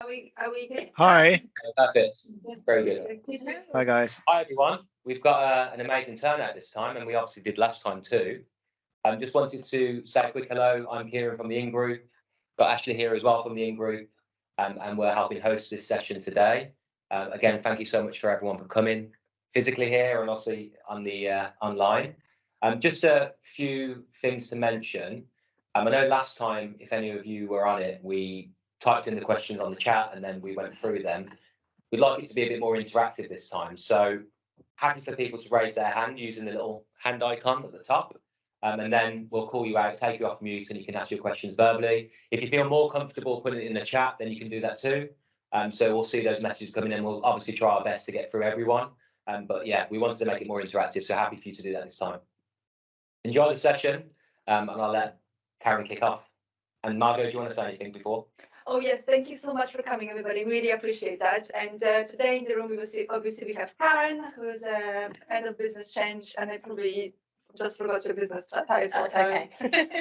Are we good? Hi. Perfect. Very good. Hi, guys. Hi, everyone. We've got an amazing turnout this time, and we obviously did last time too. Just wanted to say a quick hello. I'm Kieran from the in-group. Got Ashley here as well from the in-group, and we're helping host this session today. Again, thank you so much for everyone for coming physically here and also on the online. Just a few things to mention. I know last time, if any of you were on it, we typed in the questions on the chat and then we went through them. We'd like it to be a bit more interactive this time. So happy for people to raise their hand using the little hand icon at the top. And then we'll call you out, take you off mute, and you can ask your questions verbally. If you feel more comfortable putting it in the chat, then you can do that too. So we'll see those messages coming in. We'll obviously try our best to get through everyone. But yeah, we wanted to make it more interactive. So happy for you to do that this time. Enjoy the session, and I'll let Karen kick off. And Margot, do you want to say anything before? Oh yes, thank you so much for coming, everybody. Really appreciate that. And today in the room, we will see. Obviously, we have Karen, who's head of business change, and I probably just forgot your business title. That's okay.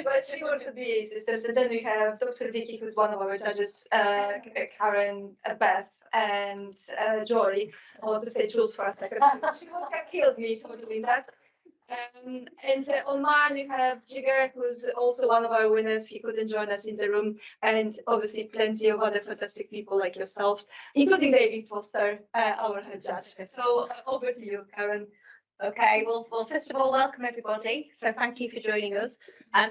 But she works at BA Systems, and then we have Dr. Vicky, who's one of our judges, Karen, Beth, and Jooli. I want to say Jules for a second. She would have killed me for doing that. And on mine we have Jigar, who's also one of our winners. He couldn't join us in the room, and obviously plenty of other fantastic people like yourselves, including David Foster, our head judge. So over to you, Karen. Okay, well, first of all, welcome everybody. So thank you for joining us.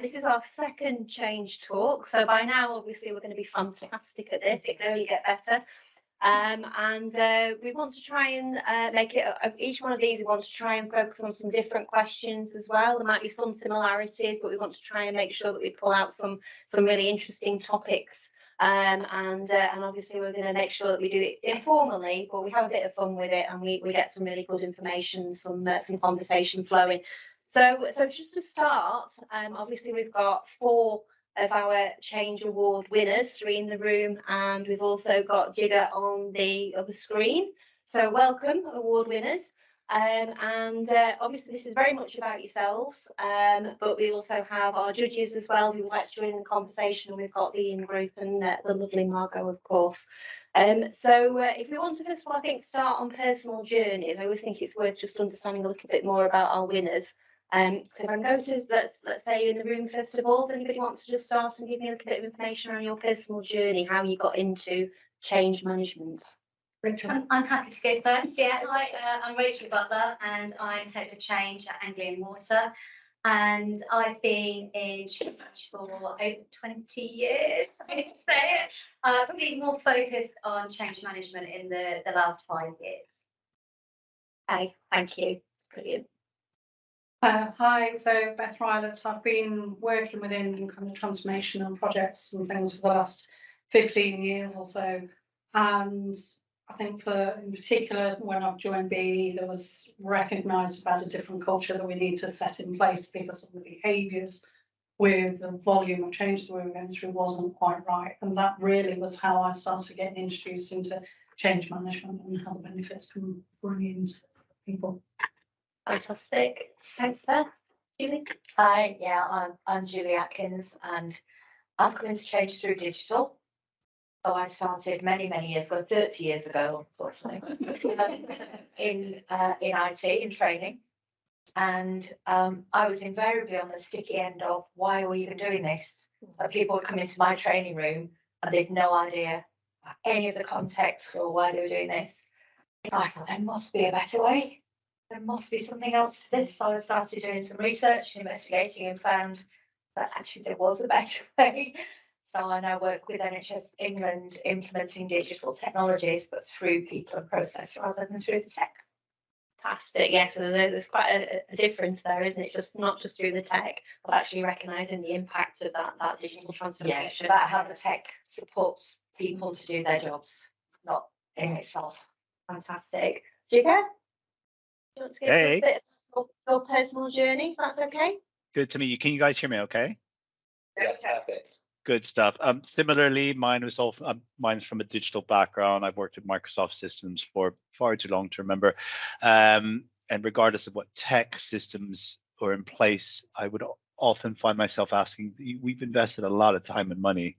This is our second change talk. So by now, obviously, we're going to be fantastic at this. It can only get better. We want to try and make it each one of these. We want to try and focus on some different questions as well. There might be some similarities, but we want to try and make sure that we pull out some really interesting topics. And obviously we're going to make sure that we do it informally, but we have a bit of fun with it, and we get some really good information, some conversation flowing. So just to start, obviously we've got 4 of our Change Award winners, 3 in the room, and we've also got Jigar on the other screen. So welcome, award winners. Obviously this is very much about yourselves, but we also have our judges as well who would like to join in the conversation. We've got the in-group and the lovely Margot, of course. If we want to first of all, I think, start on personal journeys, I always think it's worth just understanding a little bit more about our winners. So if I can go to, let's say you're in the room first of all, does anybody want to just start and give me a little bit of information around your personal journey, how you got into change management? Rachel. I'm happy to go first. Yeah, hi, I'm Rachel Butler, and I'm head of change at Anglian Water. And I've been in change for over 20 years, I would say. Probably more focused on change management in the last 5 years. Okay, thank you. Brilliant. Hi, so Beth Rylatt. I've been working within kind of transformation and projects and things for the last 15 years or so. And I think in particular, when I've joined BE, there was recognised about a different culture that we need to set in place because of the behaviours with the volume of change that we were going through wasn't quite right. And that really was how I started getting introduced into change management and how the benefits can bring in people. Fantastic. Thanks, Beth. Julie? Hi, yeah, I'm Jooli Atkins, and I've come into change through digital. So I started many years ago, 30 years ago, unfortunately, in IT and training. And I was invariably on the sticky end of why are we even doing this? So people would come into my training room and they'd no idea any of the context or why they were doing this. I thought there must be a better way. There must be something else to this. So I started doing some research and investigating and found that actually there was a better way. So I now work with NHS England implementing digital technologies, but through people and process rather than through the tech. Fantastic. Yes, so there's quite a difference there, isn't it? Just not just through the tech, but actually recognising the impact of that digital transformation. Yeah, it's about how the tech supports people to do their jobs, not in itself. Fantastic. Jigar? Do you want to give us a bit of your personal journey, if that's okay? Good to meet you. Can you guys hear me okay? Yes, perfect. Good stuff. Similarly, mine's from a digital background. I've worked with Microsoft systems for far too long to remember. And regardless of what tech systems are in place, I would often find myself asking, we've invested a lot of time and money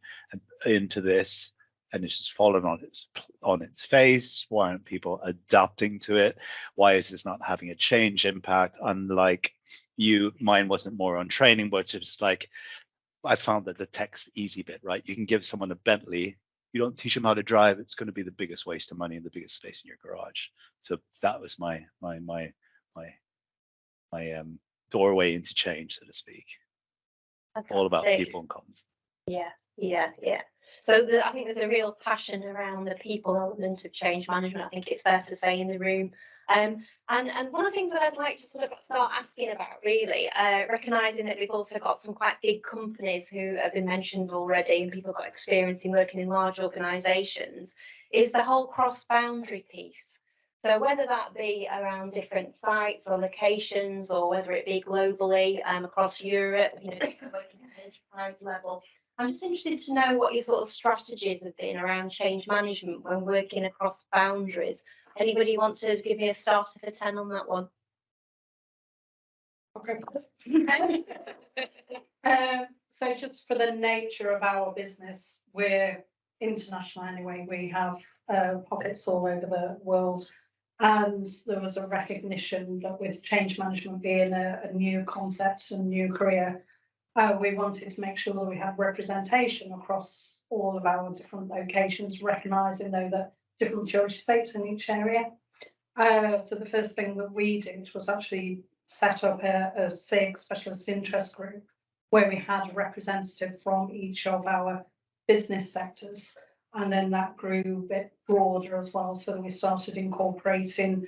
into this. and it's just fallen on its face? Why aren't people adapting to it? Why is this not having a change impact? Unlike you, mine wasn't more on training, but just like I found that the tech's easy bit, right? You can give someone a Bentley, you don't teach them how to drive, it's going to be the biggest waste of money and the biggest space in your garage. So that was my doorway into change, so to speak. All about people and comms. Yeah. So I think there's a real passion around the people element of change management. I think it's fair to say in the room. And one of the things that I'd like to sort of start asking about, really, recognising that we've also got some quite big companies who have been mentioned already, and people have got experience in working in large organisations, is the whole cross-boundary piece. So whether that be around different sites or locations, or whether it be globally across Europe, working at an enterprise level, I'm just interested to know what your sort of strategies have been around change management when working across boundaries. Anybody want to give me a starter for 10 on that one? Okay. So just for the nature of our business, we're international anyway. We have pockets all over the world, and there was a recognition that with change management being a new concept and new career, we wanted to make sure that we had representation across all of our different locations, recognising though that different maturity states in each area. So the first thing that we did was actually set up a SIG, specialist interest group, where we had a representative from each of our business sectors. And then that grew a bit broader as well. So we started incorporating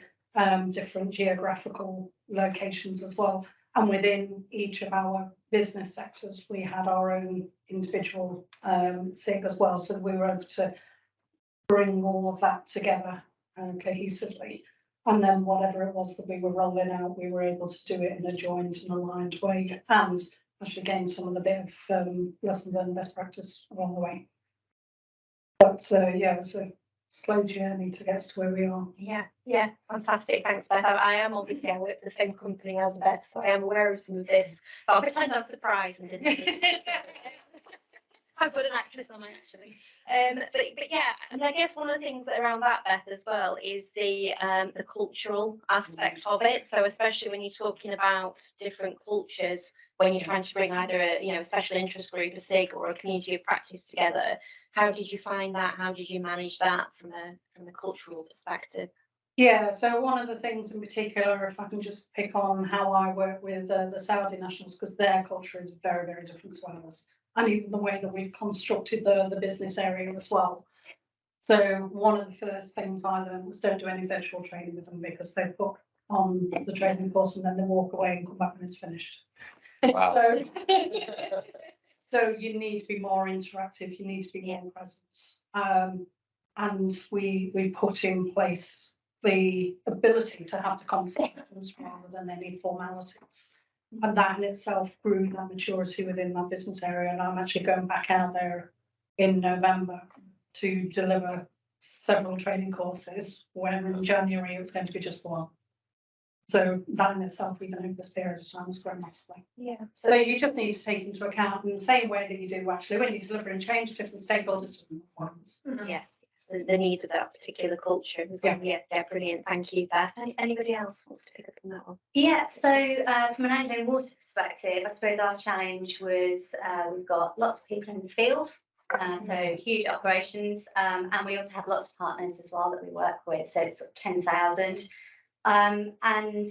different geographical locations as well. And within each of our business sectors, we had our own individual SIG as well. So we were able to bring all of that together cohesively. And then whatever it was that we were rolling out, we were able to do it in a joint and aligned way, and actually gain some of the bit of lessons and best practice along the way. But yeah, it's a slow journey to get to where we are. Yeah, fantastic. Thanks, Beth. I work for the same company as Beth, so I am aware of some of this. But I'll pretend I'm surprised and didn't. How good an actress am I actually? But yeah, and I guess one of the things around that, Beth, as well, is the cultural aspect of it. So especially when you're talking about different cultures, when you're trying to bring either a special interest group, a SIG, or a community of practice together, how did you find that? How did you manage that from a cultural perspective? Yeah, so one of the things in particular, if I can just pick on how I work with the Saudi nationals, because their culture is very, very different to ours, and even the way that we've constructed the business area as well. So one of the first things I learned was don't do any virtual training with them, because they put on the training course and then they walk away and come back when it's finished. Wow. So you need to be more interactive, you need to be more present. And we put in place the ability to have the conversations rather than any formalities. And that in itself grew that maturity within that business area. And I'm actually going back out there in November to deliver several training courses, where in January it was going to be just the one. So that in itself, even over this period of time, has grown massively. Yeah. So you just need to take into account in the same way that you do actually when you're delivering change, different stakeholders, different requirements. Yeah. The needs of that particular culture as well. Yeah, brilliant. Thank you, Beth. Anybody else wants to pick up on that one? Yeah, so from an Angling Water perspective, I suppose our challenge was we've got lots of people in the field, so huge operations, and we also have lots of partners as well that we work with, so it's sort of 10,000. And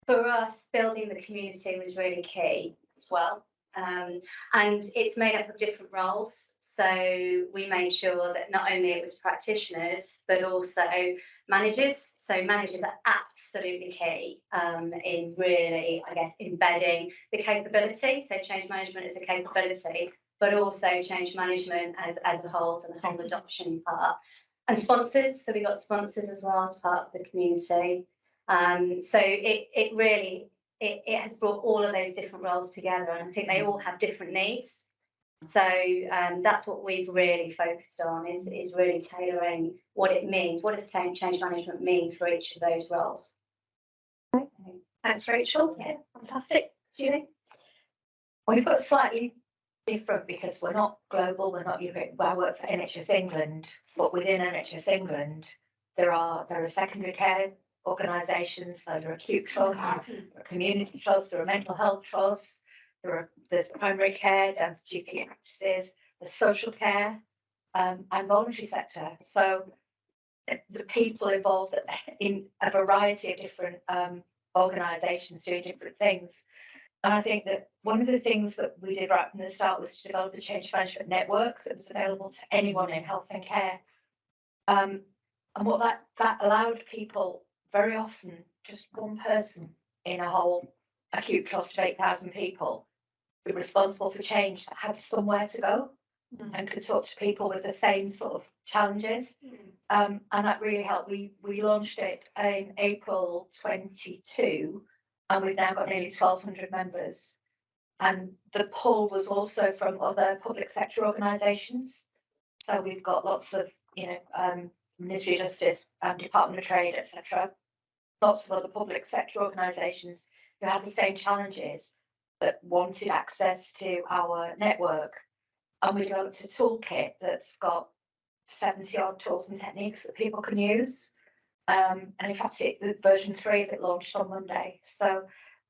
for us, building the community was really key as well. And it's made up of different roles. So we made sure that not only it was practitioners, but also managers. So managers are absolutely key in really, I guess, embedding the capability. So change management is a capability, but also change management as a whole, so the whole adoption part. And sponsors, so we've got sponsors as well as part of the community. So it really has brought all of those different roles together, and I think they all have different needs. So that's what we've really focused on is really tailoring what it means. What does change management mean for each of those roles? Thanks, Rachel. Yeah, fantastic. Julie? Well, you've got slightly different because we're not global, we're not Europe. I work for NHS England, but within NHS England, there are secondary care organisations, so there are acute trusts, there are community trusts, there are mental health trusts, there's primary care down to GP practices, there's social care, and voluntary sector. So the people involved in a variety of different organisations doing different things. And I think that one of the things that we did right from the start was to develop a change management network that was available to anyone in health and care. And what that allowed people, very often just one person in a whole acute trust of 8,000 people, be responsible for change, that had somewhere to go and could talk to people with the same sort of challenges. And that really helped. We launched it in April 22. And we've now got nearly 1,200 members. And the pull was also from other public sector organisations. So we've got lots of, Ministry of Justice, Department of Trade, etc. Lots of other public sector organisations who had the same challenges that wanted access to our network. And we developed a toolkit that's got 70 odd tools and techniques that people can use. And in fact, the version 3 of it launched on Monday. So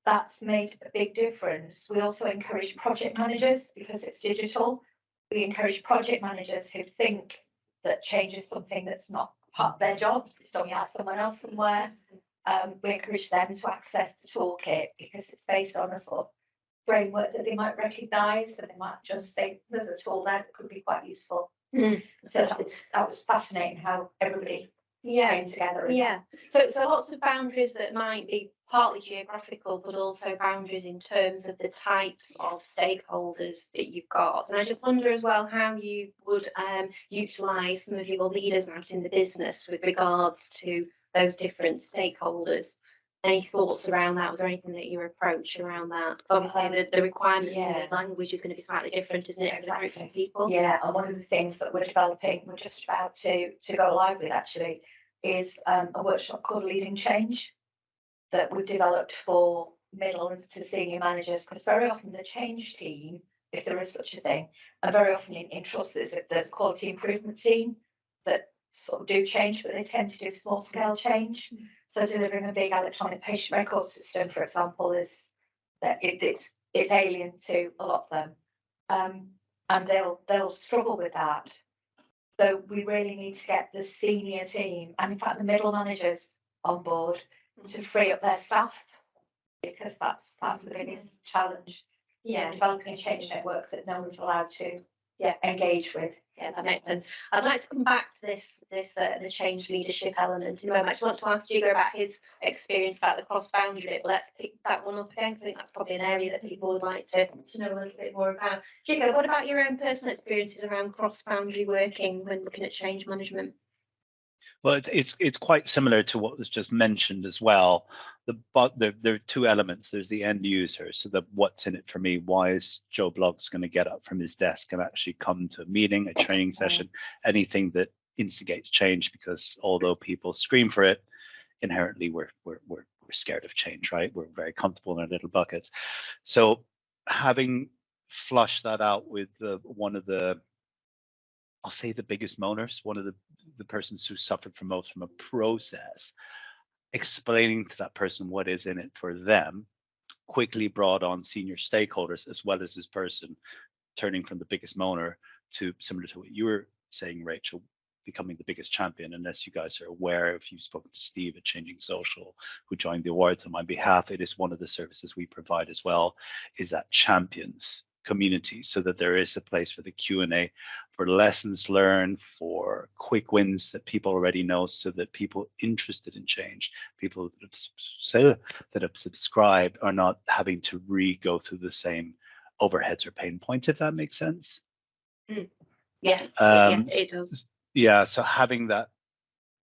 that's made a big difference. We also encourage project managers, because it's digital. We encourage project managers who think that change is something that's not part of their job, it's done by someone else somewhere. We encourage them to access the toolkit because it's based on a sort of framework that they might recognise, and they might just think there's a tool there that could be quite useful. So that was fascinating how everybody came together. Yeah. So lots of boundaries that might be partly geographical, but also boundaries in terms of the types of stakeholders that you've got. And I just wonder as well how you would utilise some of your leaders out in the business with regards to those different stakeholders. Any thoughts around that? Was there anything that your approach around that? Because obviously the requirements and the language is going to be slightly different, isn't it, for the groups of people? Yeah, and one of the things that we're developing, we're just about to go live with actually, is a workshop called Leading Change that we've developed for middle and to senior managers, because very often the change team, if there is such a thing, and very often in trusts there's a quality improvement team that sort of do change, but they tend to do small scale change. So delivering a big electronic patient record system, for example, is that it's alien to a lot of them, and they'll struggle with that. So we really need to get the senior team, and in fact the middle managers, on board to free up their staff, because that's the biggest challenge. Yeah, developing a change network that no one's allowed to engage with. Yeah, that makes sense. I'd like to come back to this the change leadership element in a moment. I just want to ask Jigo about his experience about the cross-boundary bit, but let's pick that one up again, because I think that's probably an area that people would like to know a little bit more about. Jigo, what about your own personal experiences around cross-boundary working when looking at change management? Well, it's quite similar to what was just mentioned as well. There are two elements. There's the end user, so the what's in it for me. Why is Joe Bloggs going to get up from his desk and actually come to a meeting, a training session, anything that instigates change? Because although people scream for it, inherently we're scared of change, right? We're very comfortable in our little buckets. So having flushed that out with one of the, I'll say the biggest moaners, one of the persons who suffered from most from a process, explaining to that person what is in it for them, quickly brought on senior stakeholders as well as this person, turning from the biggest moaner to, similar to what you were saying, Rachel, becoming the biggest champion. Unless you guys are aware, if you've spoken to Steve at Changing Social, who joined the awards on my behalf, it is one of the services we provide as well, is that champions community, so that there is a place for the Q&A, for lessons learned, for quick wins that people already know, so that people interested in change, people that have subscribed, are not having to go through the same overheads or pain points, if that makes sense. Yeah, it does. Yeah, so having that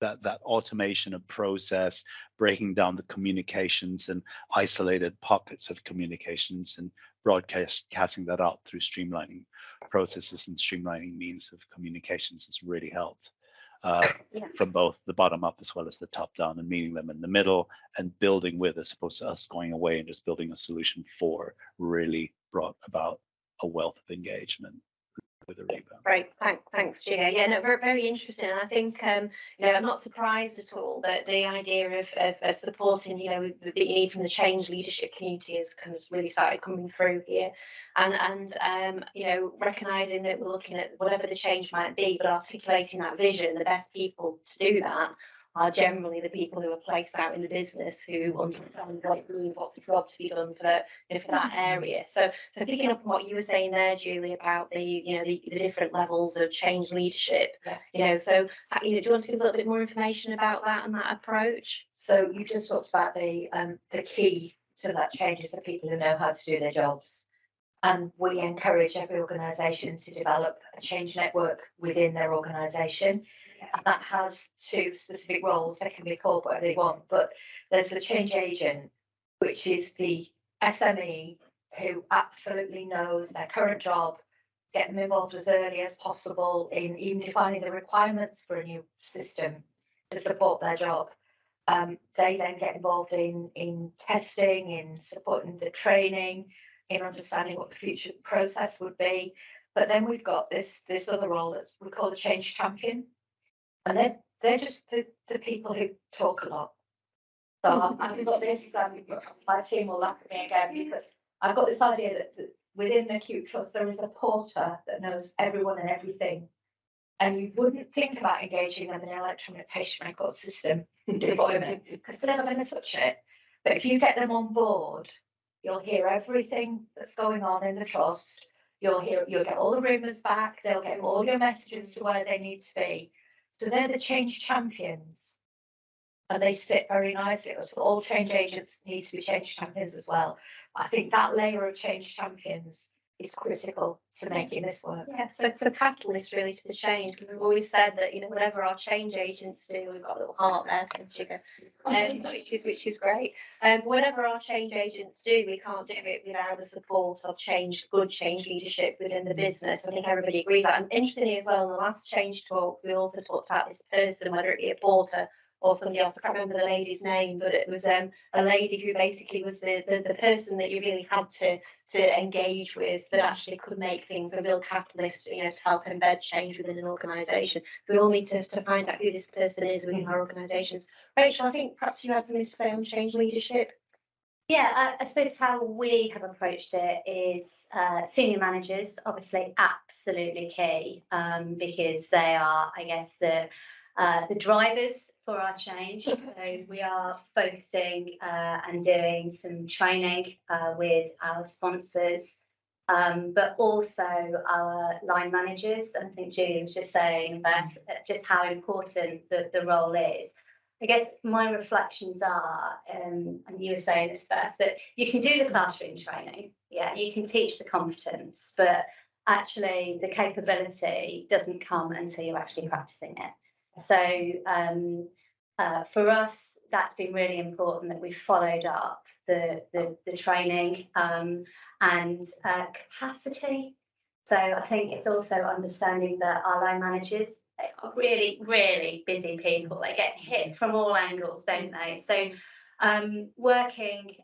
automation of process, breaking down the communications and isolated pockets of communications and broadcasting that out through streamlining processes and streamlining means of communications has really helped from both the bottom up as well as the top down, and meeting them in the middle and building with, as opposed to us going away and just building a solution for, really brought about a wealth of engagement with a rebound. Great, thanks, Julia. Yeah, no, very, very interesting. And I think, you know, I'm not surprised at all that the idea of supporting, you know, that you need from the change leadership community has kind of really started coming through here. And you know, recognising that we're looking at whatever the change might be, but articulating that vision, the best people to do that are generally the people who are placed out in the business who understand what it means, what's the job to be done for that, you know, for that area. So picking up on what you were saying there, Julie, about the, you know, the different levels of change leadership, you know, so, you know, do you want to give us a little bit more information about that and that approach? So you just talked about the key to that change is the people who know how to do their jobs. And we encourage every organisation to develop a change network within their organisation. And that has two specific roles. They can be called whatever they want, but there's the change agent, which is the SME who absolutely knows their current job, get them involved as early as possible in even defining the requirements for a new system to support their job. They then get involved in testing, in supporting the training, in understanding what the future process would be. But then we've got this other role that we call the change champion. And they're just the people who talk a lot. So I've got this, my team will laugh at me again because I've got this idea that within the acute trust there is a porter that knows everyone and everything. And you wouldn't think about engaging them in an electronic patient record system deployment because they're never going to touch it. But if you get them on board, you'll hear everything that's going on in the trust. You'll get all the rumours back. They'll get all your messages to where they need to be. So they're the change champions, and they sit very nicely. So all change agents need to be change champions as well. I think that layer of change champions is critical to making this work. Yeah, so it's a catalyst really to the change. We've always said that, you know, whatever our change agents do, we've got a little heart there, which is great. Whatever our change agents do, we can't do it without the support of good change leadership within the business. I think everybody agrees that. And interestingly as well, in the last change talk, we also talked about this person, whether it be a porter or somebody else. I can't remember the lady's name, but it was a lady who basically was the person that you really had to engage with, that actually could make things a real catalyst, you know, to help embed change within an organisation. We all need to find out who this person is within our organisations. Rachel, I think perhaps you had something to say on change leadership. Yeah, I suppose how we have approached it is senior managers, obviously absolutely key, because they are, I guess, the drivers for our change. So we are focusing and doing some training with our sponsors, but also our line managers. And I think Julie was just saying, Beth, just how important the role is. I guess my reflections are, and you were saying this, Beth, that you can do the classroom training, yeah, you can teach the competence, but actually the capability doesn't come until you're actually practicing it. So for us, that's been really important that we've followed up the training and capacity. So I think it's also understanding that our line managers are really, really busy people. They get hit from all angles, don't they? So working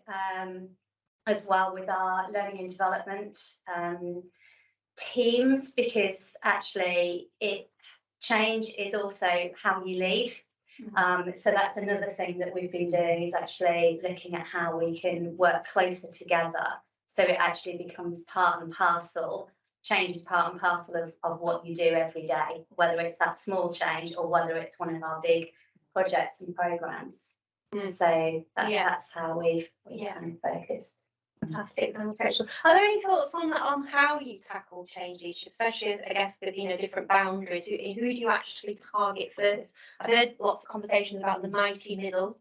as well with our learning and development teams, because actually change is also how you lead. So that's another thing that we've been doing, is actually looking at how we can work closer together so it actually becomes part and parcel. Change is part and parcel of what you do every day, whether it's that small change or whether it's one of our big projects and programs. So that's how we've focused. Fantastic, thanks, Rachel. Are there any thoughts on how you tackle change leadership, especially, I guess, with, you know, different boundaries? Who do you actually target first? I've heard lots of conversations about the mighty middle,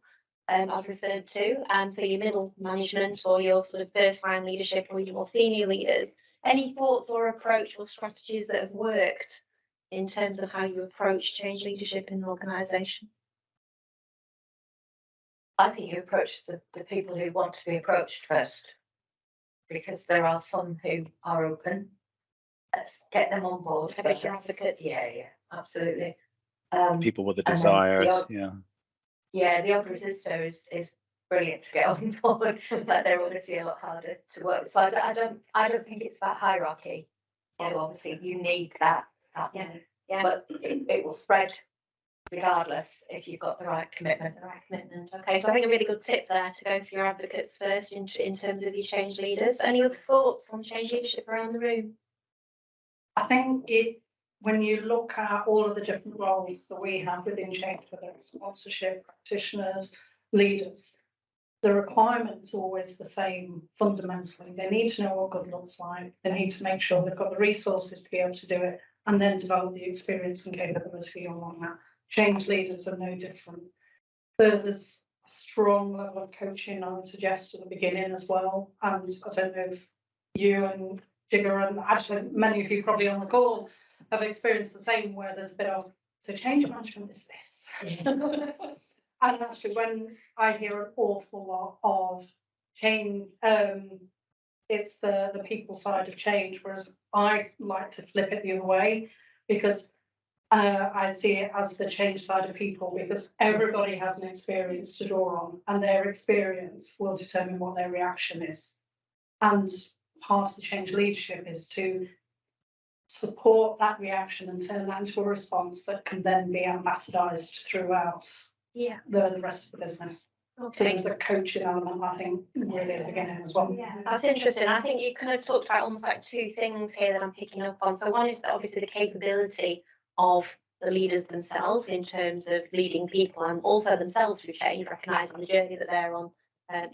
I've referred to, so your middle management or your sort of first line leadership or your more senior leaders. Any thoughts or approach or strategies that have worked in terms of how you approach change leadership in an organisation? I think you approach the people who want to be approached first, because there are some who are open. Let's get them on board. Advocates. Yeah, absolutely. People with the desires, the odd resistor is brilliant to get on board, but they're obviously a lot harder to work with. So I don't think it's about hierarchy. Yeah. So obviously you need that, Yeah. Yeah. but it will spread regardless if you've got the right commitment. Okay, so I think a really good tip there to go for your advocates first in terms of your change leaders. Any other thoughts on change leadership around the room? I think when you look at all of the different roles that we have within change, whether it's sponsorship, practitioners, leaders, the requirement's always the same fundamentally. They need to know what good looks like. They need to make sure they've got the resources to be able to do it and then develop the experience and capability along that. Change leaders are no different. There's a strong level of coaching I would suggest at the beginning as well. And I don't know if you and Jigger and actually many of you probably on the call have experienced the same, where there's a bit of, so change management is this. And actually when I hear an awful lot of change, it's the people side of change, whereas I like to flip it the other way, because I see it as the change side of people, because everybody has an experience to draw on and their experience will determine what their reaction is. And part of the change leadership is to support that reaction and turn that into a response that can then be ambassadized throughout the rest of the business. So Okay. there's a coaching element, I think, really at the beginning as well. Yeah, that's interesting. I think you kind of talked about almost like two things here that I'm picking up on. So one is obviously the capability of the leaders themselves in terms of leading people and also themselves through change, recognising the journey that they're on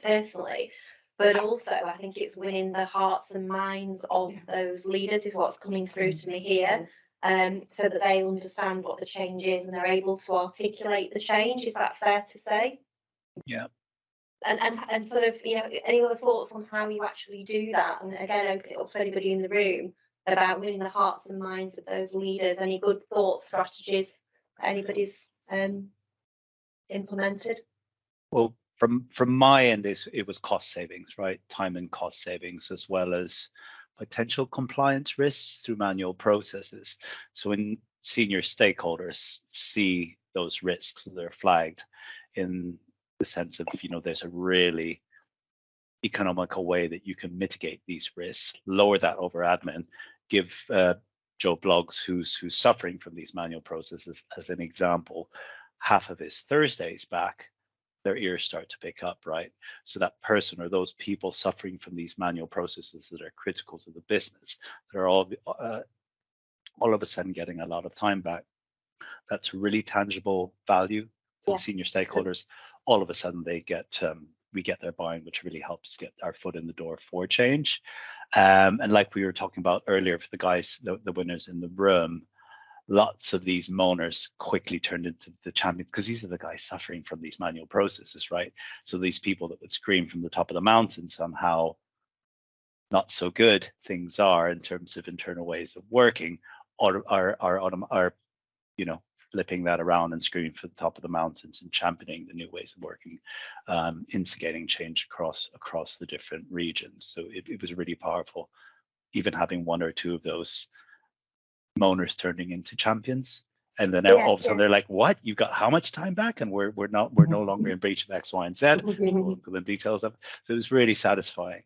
personally. But also, I think it's winning the hearts and minds of those leaders is what's coming through to me here, so that they understand what the change is and they're able to articulate the change. Is that fair to say? Yeah. And sort of, you know, any other thoughts on how you actually do that? And again, open it up to anybody in the room about winning the hearts and minds of those leaders. Any good thoughts, strategies that anybody's implemented? Well, from my end, it was cost savings, right? Time and cost savings, as well as potential compliance risks through manual processes. So when senior stakeholders see those risks, they're flagged in the sense of, you know, there's a really economical way that you can mitigate these risks, lower that over admin, give Joe Bloggs, who's suffering from these manual processes, as an example, half of his Thursdays back, their ears start to pick up, right? So that person or those people suffering from these manual processes that are critical to the business, that are all of a sudden getting a lot of time back. That's really tangible value for the senior stakeholders. All of a sudden they get we get their buy-in, which really helps get our foot in the door for change. And like we were talking about earlier, for the guys, the winners in the room, lots of these moaners quickly turned into the champions, because these are the guys suffering from these manual processes, right? So these people that would scream from the top of the mountain somehow not so good things are in terms of internal ways of working, are you know, flipping that around and screaming for the top of the mountains and championing the new ways of working, instigating change across the different regions. So it was really powerful, even having one or two of those moaners turning into champions. And then all of a sudden they're like, what, you've got how much time back? And we're no longer in breach of X, Y, and Z. We'll go the details of. So it was really satisfying.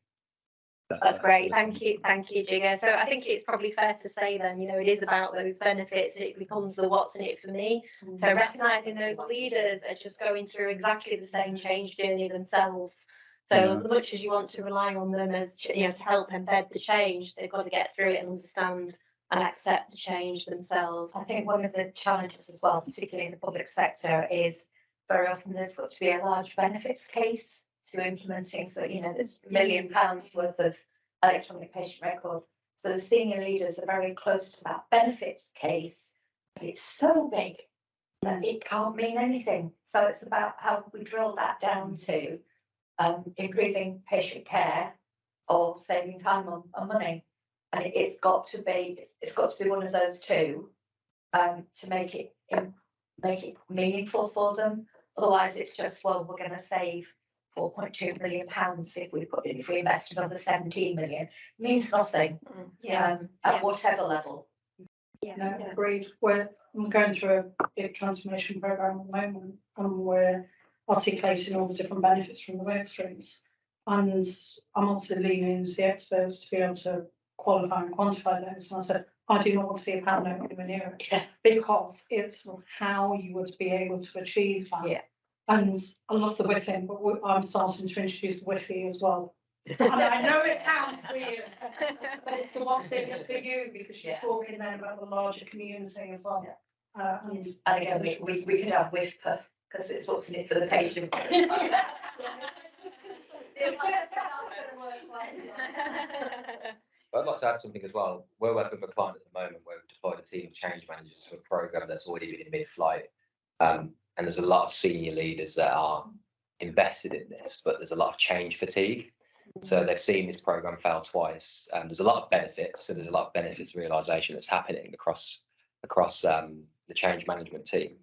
That's great. Thank you, Jigger. So I think it's probably fair to say then, you know, it is about those benefits. It becomes the what's in it for me. So recognising those leaders are just going through exactly the same change journey themselves. So as much as you want to rely on them as, you know, to help embed the change, they've got to get through it and understand and accept the change themselves. I think one of the challenges as well, particularly in the public sector, is very often there's got to be a large benefits case to implementing. So, you know, there's £1 million worth of electronic patient record. So the senior leaders are very close to that benefits case, but it's so big that it can't mean anything. So it's about how we drill that down to improving patient care or saving time on money. And it's got to be one of those two to make it meaningful for them. Otherwise, it's just, well, we're going to save £4.2 million if we invest another 17 million. It means nothing at whatever level. No, agreed. I'm going through a big transformation program at the moment, and we're articulating all the different benefits from the work streams. And I'm also leaning into the experts to be able to qualify and quantify those. And I said, I do not want to see a pound note anywhere near it, because it's how you would be able to achieve that. Yeah. And I love the whiffing, but I'm starting to introduce the whiffy as well. And I know it sounds weird, but it's the one thing for you, because you're talking then about the larger community as well. And And again, we could have WIFPA, because it's what's in it for the patient. I'd like to add something as well. We're working with a client at the moment where we've deployed a team of change managers to a program that's already been in mid-flight. And there's a lot of senior leaders that are invested in this, but there's a lot of change fatigue. So they've seen this program fail twice. There's a lot of benefits, and there's a lot of benefits realization that's happening across the change management team.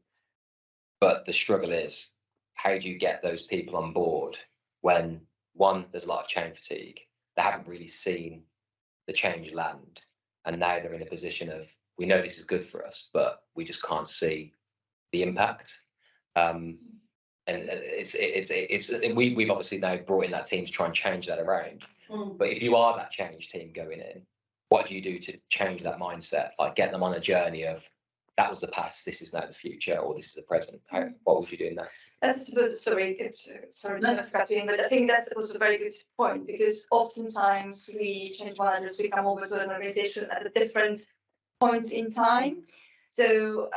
But the struggle is, how do you get those people on board when, one, there's a lot of change fatigue, they haven't really seen the change land, and now they're in a position of, we know this is good for us, but we just can't see the impact. And we've obviously now brought in that team to try and change that around. But if you are that change team going in, what do you do to change that mindset? Like, get them on a journey of, that was the past, this is now the future, or this is the present. What would you do in that? That's sorry to cut you in, but I think that's also a very good point, because oftentimes we change managers, we come over to an organization at a different point in time. So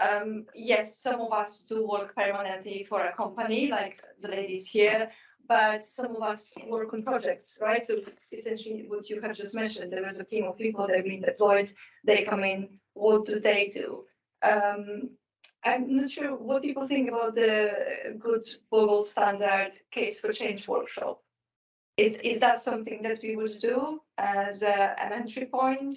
yes, some of us do work permanently for a company, like the ladies here, but some of us work on projects, right? So essentially what you have just mentioned, there is a team of people that have been deployed, they come in, what do they do? I'm not sure what people think about the good global standard case for change workshop. Is that something that we would do as an entry point?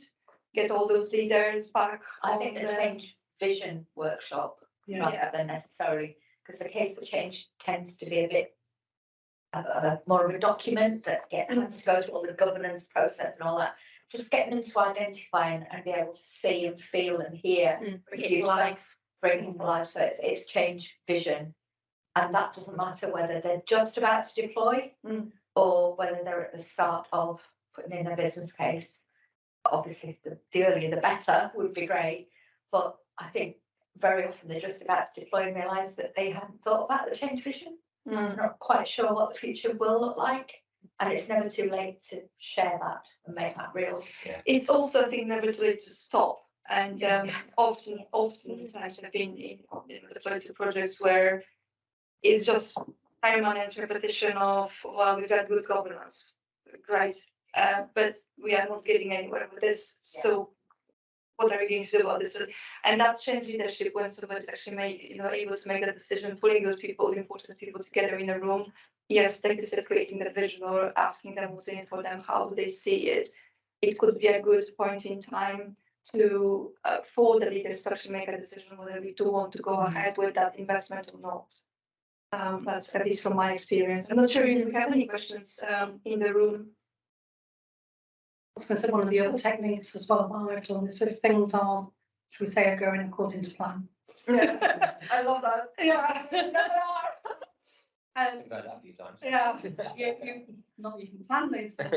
Get all those leaders back? I think the change vision workshop, rather Yeah. than necessarily, because the case for change tends to be a bit more of a document that has to go through all the governance process and all that. Just getting them to identify and be able to see and feel and hear, Bring it to life. bring it to life. So it's change vision, and that doesn't matter whether they're just about to deploy or whether they're at the start of putting in their business case. Obviously, the earlier the better would be great, but I think very often they're just about to deploy and realise that they haven't thought about the change vision. They're not quite sure what the future will look like. And it's never too late to share that and make that real. It's also, I think, never too late to stop. And oftentimes I've been in deployed to projects where it's just permanent repetition of, well, we've got good governance, great, but we are not getting anywhere with this. So what are we going to do about this? And that's change leadership, when somebody's actually able to make that decision, pulling those people, important people together in a room. Yes, like you said, creating that vision or asking them what's in it for them, how do they see it? It could be a good point in time to for the leaders to actually make a decision whether we do want to go ahead with that investment or not. That's at least from my experience. I'm not sure if you have any questions in the room. I was going to say, one of the other techniques as well that I've done is, if things aren't, should we say, are going according to plan. Yeah, I love that. Yeah. I've heard that a few times. Yeah, you not even plan these things.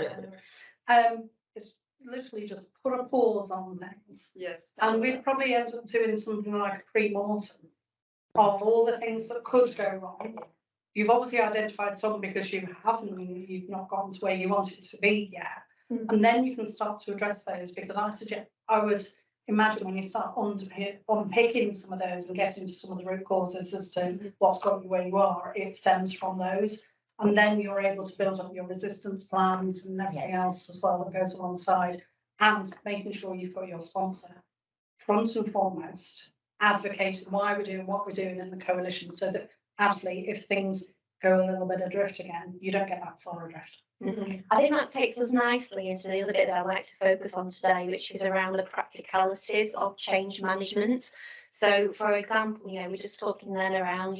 It's literally just put a pause on things. Yes. And we'd probably end up doing something like a pre-mortem of all the things that could go wrong. You've obviously identified some because you've not gotten to where you wanted to be yet. And then you can start to address those, because I would imagine when you start unpicking some of those and getting to some of the root causes as to what's got you where you are, it stems from those. And then you're able to build up your resistance plans and everything else as well that goes alongside, and making sure you've got your sponsor front and foremost, advocating why we're doing what we're doing in the coalition, so that actually if things go a little bit adrift again, you don't get that far adrift. I think that takes us nicely into the other bit that I'd like to focus on today, which is around the practicalities of change management. So, for example, we're just talking then around,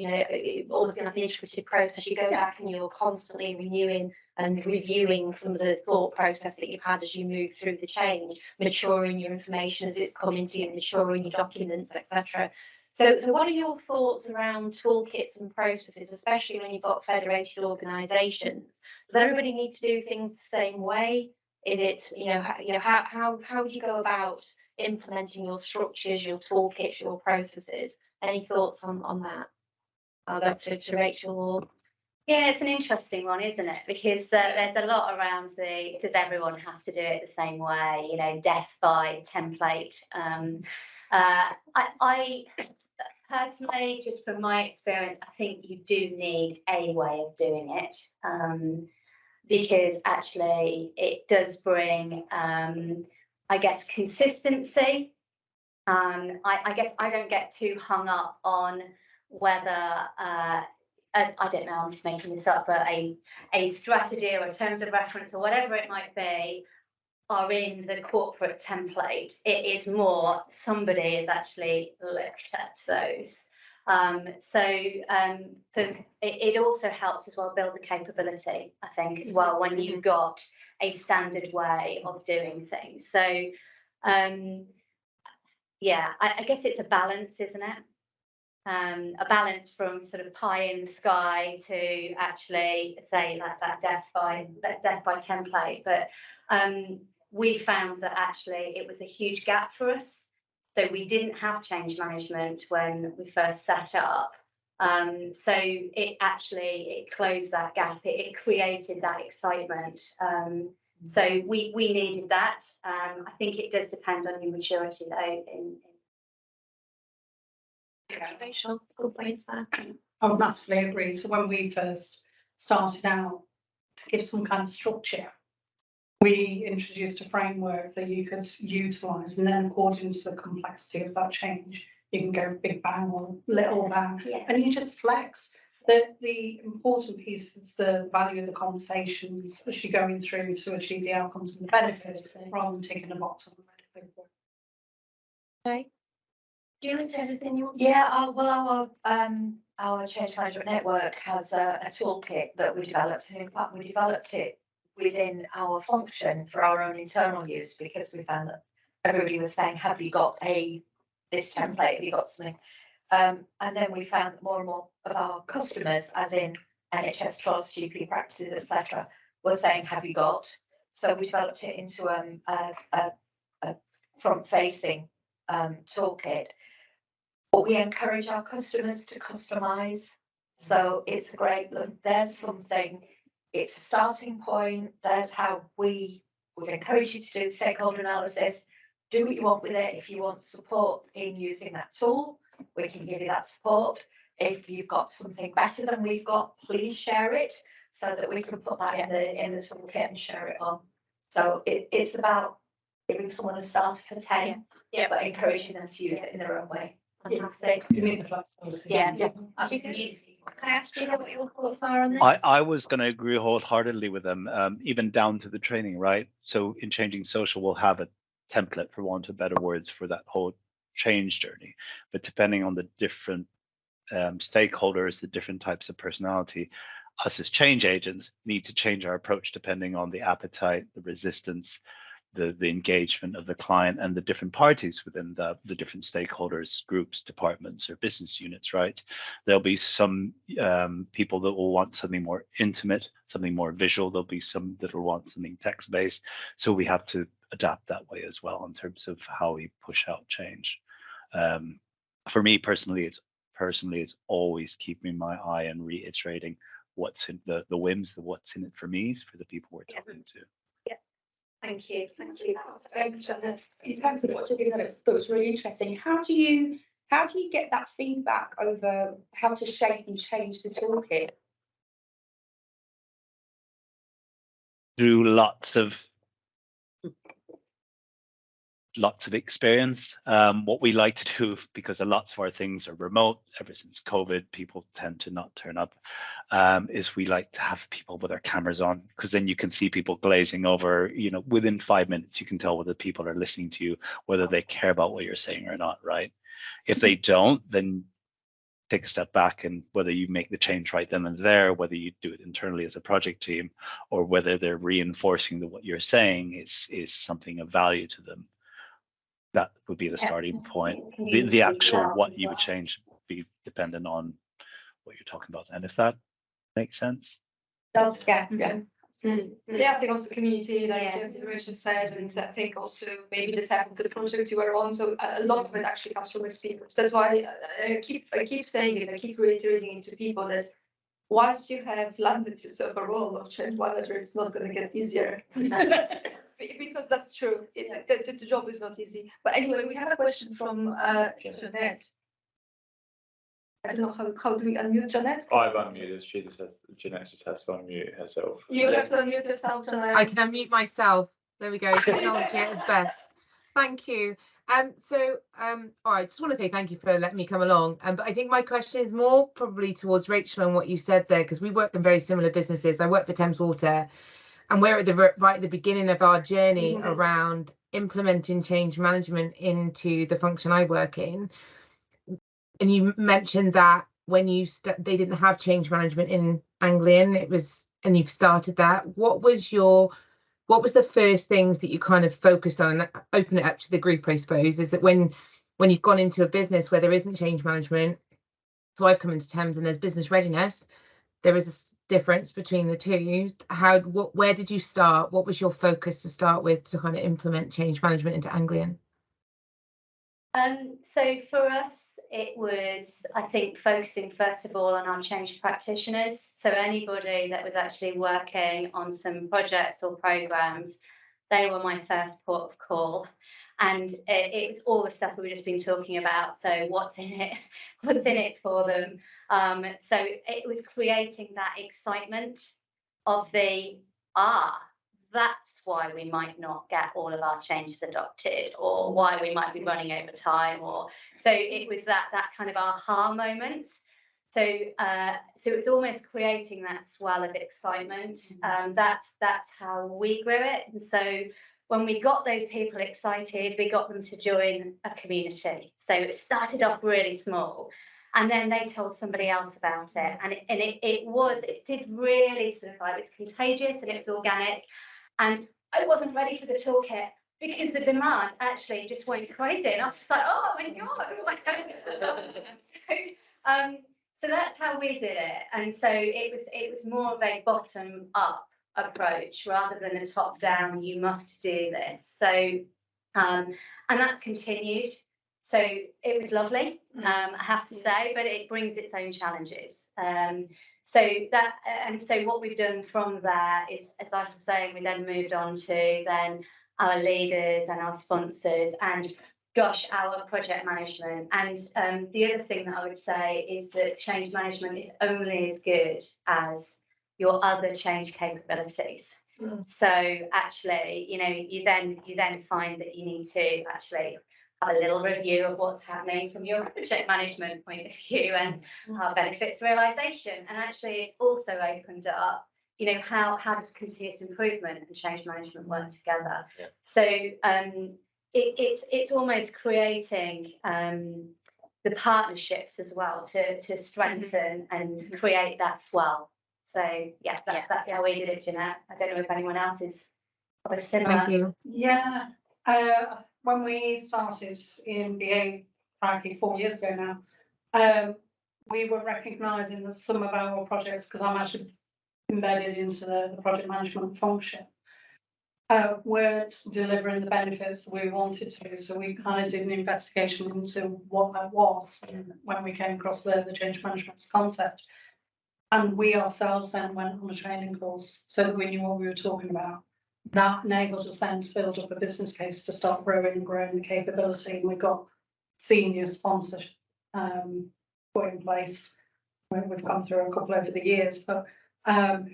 always going to have the iterative process. You go back and you're constantly renewing and reviewing some of the thought process that you've had as you move through the change, maturing your information as it's coming to you, maturing your documents, etc. So what are your thoughts around toolkits and processes, especially when you've got federated organisations? Does everybody need to do things the same way? Is it, how do you go about implementing your structures, your toolkits, your processes? Any thoughts on that? I'll go to Rachel or Yeah, it's an interesting one, isn't it? Because there's a lot around does everyone have to do it the same way? You know, death by template. I personally, just from my experience, I think you do need a way of doing it, because actually it does bring, I guess, consistency. I guess I don't get too hung up on whether I don't know, I'm just making this up, but a strategy or a terms of reference or whatever it might be are in the corporate template. It is more somebody has actually looked at those. It also helps as well build the capability, I think, as well, when you've got a standard way of doing things. So yeah, I guess it's a balance, isn't it? A balance from sort of pie in the sky to actually say like that death by template. But we found that actually it was a huge gap for us. So we didn't have change management when we first set up. So it closed that gap. It created that excitement. So we needed that. I think it does depend on your maturity though. Rachel, good points there. I would massively agree. So when we first started out, to give some kind of structure, we introduced a framework that you could utilise, and then according to the complexity of that change, you can go big bang or little bang, and you just flex. The important piece is the value of the conversations as you're going through to achieve the outcomes and the benefits, rather than ticking a box on the paper. Okay. Julie, do you have anything you want to Yeah, well, our change management network has a toolkit that we developed, and in fact, we developed it within our function for our own internal use, because we found that everybody was saying, "Have you got this template? Have you got something?" And then we found that more and more of our customers, as in NHS trusts, GP practices, etc., were saying, "Have you got?" So we developed it into a front-facing toolkit. But we encourage our customers to customise. So it's a great look. There's something, it's a starting point. There's how we would encourage you to do stakeholder analysis. Do what you want with it. If you want support in using that tool, we can give you that support. If you've got something better than we've got, please share it so that we can put that in the toolkit and share it on. So it's about giving someone a starter for 10, but encouraging them to use it in their own way. Fantastic. You need the flexibility. Yeah. Can I ask you what your thoughts are on this? I was going to agree wholeheartedly with them, even down to the training, right? So in Changing Social, we'll have a template, for want of better words, for that whole change journey. But depending on the different stakeholders, the different types of personality, us as change agents need to change our approach depending on the appetite, the resistance, the engagement of the client, and the different parties within the different stakeholders, groups, departments, or business units, right? There'll be some people that will want something more intimate, something more visual. There'll be some that will want something text-based. So we have to adapt that way as well in terms of how we push out change. For me personally, it's always keeping my eye and reiterating what's in the whims, the what's in it for me, for the people we're talking to. Thank you. In terms of what Julie said, I thought it was really interesting. How do you get that feedback over how to shape and change the toolkit? Through lots of experience. What we like to do, because a lot of our things are remote, ever since COVID, people tend to not turn up, is we like to have people with their cameras on, because then you can see people glazing over, within 5 minutes, you can tell whether people are listening to you, whether they care about what you're saying or not, right? If they don't, then take a step back, and whether you make the change right then and there, whether you do it internally as a project team, or whether they're reinforcing that what you're saying is something of value to them. that would be the starting point. The actual what you would change would be dependent on what you're talking about. And if that makes sense. Does, yeah. Yeah, I think also community, like as Rachel said, and I think also maybe this happened to the project you were on. So a lot of it actually comes from experience. That's why I keep saying it. I keep reiterating it to people that once you have landed yourself a role of change manager, it's not going to get easier. Because that's true. The job is not easy. But anyway, we have a question from Jeanette. I don't know how do we unmute Jeanette? I've unmuted. Jeanette just has to unmute herself. You have to unmute yourself, Jeanette. I can unmute myself. There we go. Technology at its best. Thank you. All right, just want to say thank you for letting me come along. But I think my question is more probably towards Rachel and what you said there, because we work in very similar businesses. I work for Thames Water, and we're at the right at the beginning of our journey around implementing change management into the function I work in. And you mentioned that when they didn't have change management in Anglian, and you've started that. What was the first things that you kind of focused on, and open it up to the group, I suppose, is that when you've gone into a business where there isn't change management, so I've come into Thames and there's business readiness, there is a difference between the two. Where did you start? What was your focus to start with to kind of implement change management into Anglian? So for us, it was, I think, focusing first of all on our change practitioners. So anybody that was actually working on some projects or programs, they were my first port of call. And it was all the stuff we've just been talking about. So what's in it for them? So it was creating that excitement of that's why we might not get all of our changes adopted, or why we might be running over time, so it was that kind of aha moment. So it was almost creating that swell of excitement. That's how we grew it. And so when we got those people excited, we got them to join a community. So it started off really small, and then they told somebody else about it, and it did really survive. It's contagious and it's organic. And I wasn't ready for the toolkit because the demand actually just went crazy. And I was just like, oh my God. So that's how we did it. And so it was more of a bottom up approach rather than a top down, you must do this. So, and that's continued. So it was lovely, I have to say, but it brings its own challenges. So what we've done from there is, as I was saying, we then moved on to then our leaders and our sponsors and, gosh, our project management. And the other thing that I would say is that change management is only as good as your other change capabilities. So actually, you then find that you need to actually have a little review of what's happening from your project management point of view and our benefits realization. And actually, it's also opened up, how does continuous improvement and change management work together? Yeah. So it's almost creating the partnerships as well to strengthen and create that swell. So yeah, that's how we did it, Jeanette. I don't know if anyone else is probably similar. Thank you. Yeah. When we started in BA, frankly, 4 years ago now, we were recognising that some of our projects, because I'm actually embedded into the project management function, weren't delivering the benefits we wanted to. So we kind of did an investigation into what that was when we came across the change management concept. And we ourselves then went on a training course so that we knew what we were talking about. That enabled us then to build up a business case to start growing the capability. And we got senior sponsors put in place. We've gone through a couple over the years, but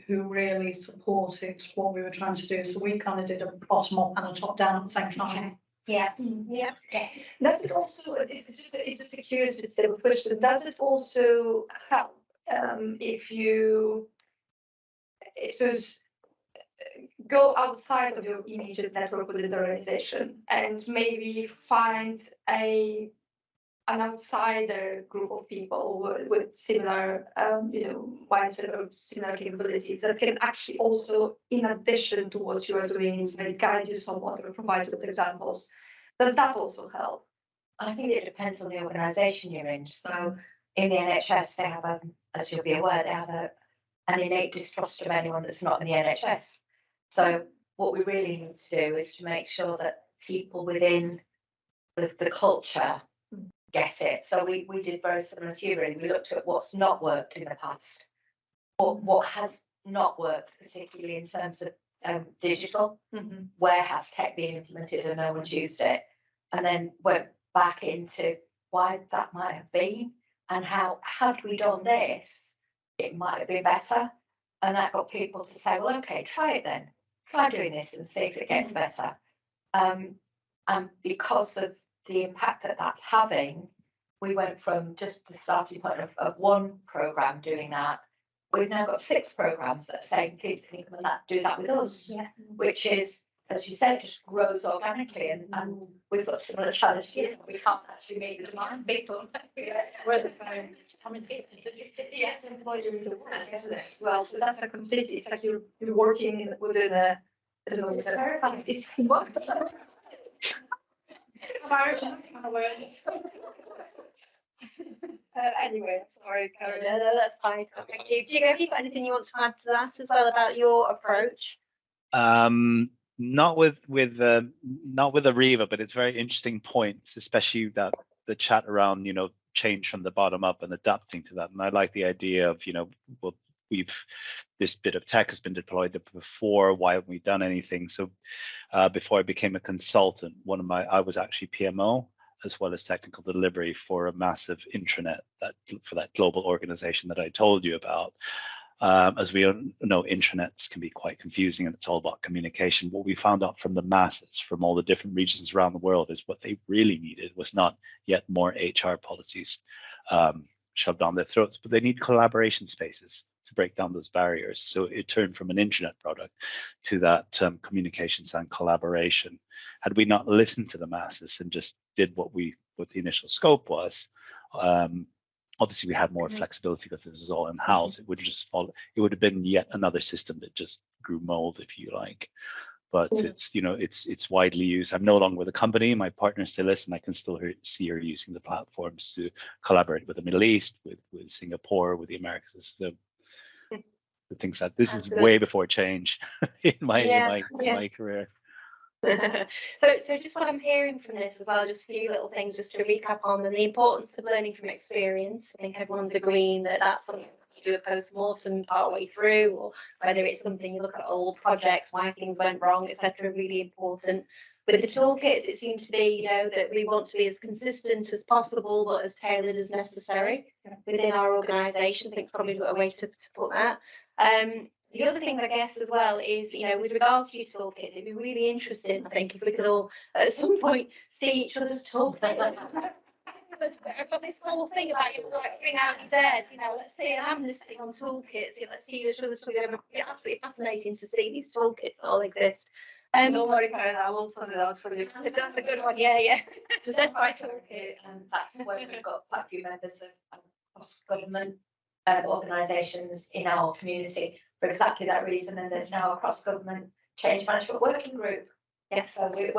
who really supported what we were trying to do. So we kind of did a bottom up and a top down at the same time. Yeah. Does it also, it's just a curiosity question, does it also help if you, I suppose, go outside of your immediate network within the organization and maybe find an outsider group of people with similar, mindset or similar capabilities that can actually also, in addition to what you are doing, maybe guide you somewhat or provide you with examples, Does that also help? I think it depends on the organisation you're in. So in the NHS, they have as you'll be aware, they have an innate distrust of anyone that's not in the NHS. So what we really need to do is to make sure that people within the culture get it. So we did very similar to you, really. We looked at what's not worked in the past, what has not worked, particularly in terms of digital, where has tech been implemented and no one's used it, and then went back into why that might have been and how, had we done this, it might have been better. And that got people to say, well, okay, try it then. Try doing this and see if it gets better. And because of the impact that that's having, we went from just the starting point of one programme doing that. We've now got 6 programmes that are saying, please can you come and do that with us? Yeah. Which is, as you said, just grows organically, and we've got similar challenges. We can't actually meet the demand people. We're the same. I mean, Yes, employed in the work, isn't it? Well, so that's a completely, it's like you're working within a, I don't know, it's a very fancy what? Anyway, sorry, Karen. No, that's fine. Thank you. Jigo, have you got anything you want to add to that as well about your approach? Not with Ariva, but it's very interesting points, especially that the chat around, you know, change from the bottom up and adapting to that. And I like the idea of, you know, well, this bit of tech has been deployed before. Why haven't we done anything? So before I became a consultant, I was actually PMO as well as technical delivery for a massive intranet for that global organization that I told you about. As we know, intranets can be quite confusing, and it's all about communication. What we found out from the masses, from all the different regions around the world, is what they really needed was not yet more HR policies shoved down their throats, but they need collaboration spaces to break down those barriers. So it turned from an intranet product to that communications and collaboration. Had we not listened to the masses and just did what the initial scope was, obviously we had more flexibility because this is all in-house. It would just follow. It would have been yet another system that just grew mold, if you like. But it's, you know, it's widely used. I'm no longer with the company. My partner still is, and I can still see her using the platforms to collaborate with the Middle East, with Singapore, with the Americas. So the things that this is way before change in my career. So just what I'm hearing from this as well, just a few little things just to recap on, and the importance of learning from experience. I think everyone's agreeing that that's something you do a post-mortem partway through, or whether it's something you look at old projects, why things went wrong, etc. Really important. With the toolkits, it seems to be, you know, that we want to be as consistent as possible, but as tailored as necessary within our organisations. I think it's probably a way to put that. The other thing, I guess, as well is, you know, with regards to your toolkits, it'd be really interesting, I think, if we could all at some point see each other's toolkits. I've got this whole thing about, you know, like bring out your dead, you know, let's see an amnesty on toolkits, you know, let's see each other's toolkits. It'd be absolutely fascinating to see these toolkits all exist. Don't worry, Karen, I will sort it out for you. That's a good one, yeah. Present by toolkit, and that's where we've got quite a few members of cross-government organisations in our community for exactly that reason. And there's now a cross-government change management working group. Yes, so we're